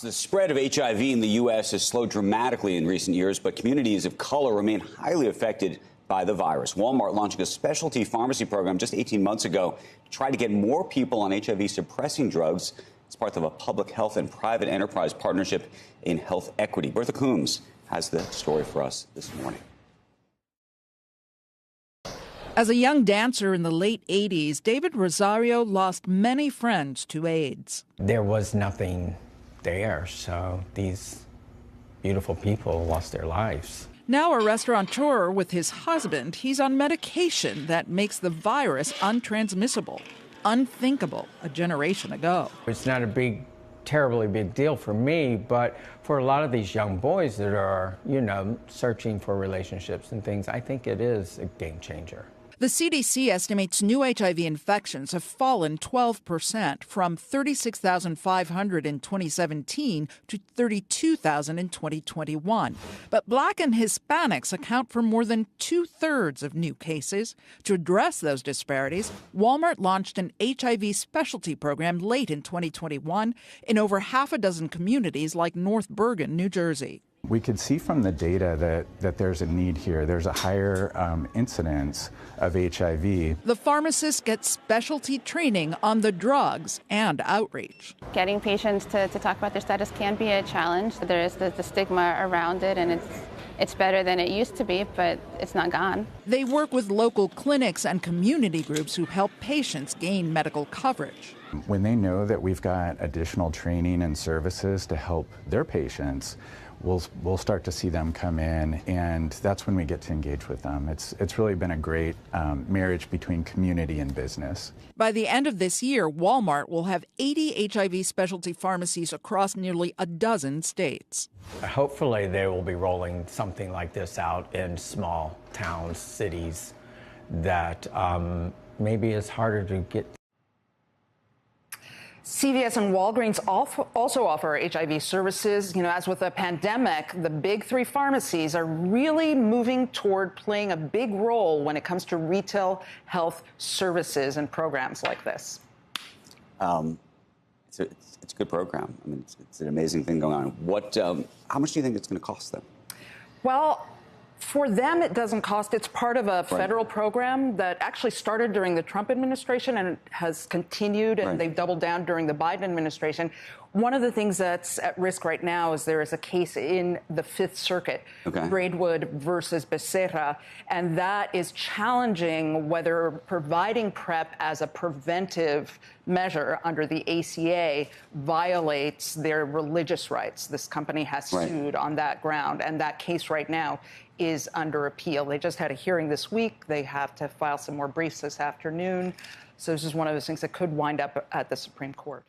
The spread of HIV in the U.S. has slowed dramatically in recent years, but communities of color remain highly affected by the virus. Walmart launching a specialty pharmacy program just 18 months ago to try to get more people on HIV-suppressing drugs as part of a public health and private enterprise partnership in health equity. Bertha Coombs has the story for us this morning. As a young dancer in the late 80s, David Rosario lost many friends to AIDS. There was nothing there, so these beautiful people lost their lives. Now a restaurateur with his husband, he's on medication that makes the virus untransmissible, unthinkable a generation ago. It's not a terribly big deal for me, but for a lot of these young boys that are, searching for relationships and things, I think it is a game changer. The CDC estimates new HIV infections have fallen 12% from 36,500 in 2017 to 32,000 in 2021. But Black and Hispanics account for more than two-thirds of new cases. To address those disparities, Walmart launched an HIV specialty program late in 2021 in over half a dozen communities like North Bergen, New Jersey. We could see from the data that there's a need here. There's a higher incidence of HIV. The pharmacists get specialty training on the drugs and outreach. Getting patients to talk about their status can be a challenge. There is the stigma around it, and it's better than it used to be, but it's not gone. They work with local clinics and community groups who help patients gain medical coverage. When they know that we've got additional training and services to help their patients, we'll start to see them come in, and that's when we get to engage with them. It's really been a great marriage between community and business. By the end of this year, Walmart will have 80 HIV specialty pharmacies across nearly a dozen states. Hopefully they will be rolling something like this out in small towns, cities that maybe it's harder to get. CVS and Walgreens also offer HIV services. As with the pandemic, the big three pharmacies are really moving toward playing a big role when it comes to retail health services and programs like this. It's a good program. I mean, it's an amazing thing going on. How much do you think it's going to cost them? Well, for them, it doesn't cost. It's part of a federal program that actually started during the Trump administration and has continued, and they've doubled down during the Biden administration. One of the things that's at risk right now is there is a case in the Fifth Circuit, Braidwood versus Becerra, and that is challenging whether providing PrEP as a preventive measure under the ACA violates their religious rights. This company has sued on that ground, and that case right now is under appeal. They just had a hearing this week. They have to file some more briefs this afternoon. So this is one of those things that could wind up at the Supreme Court.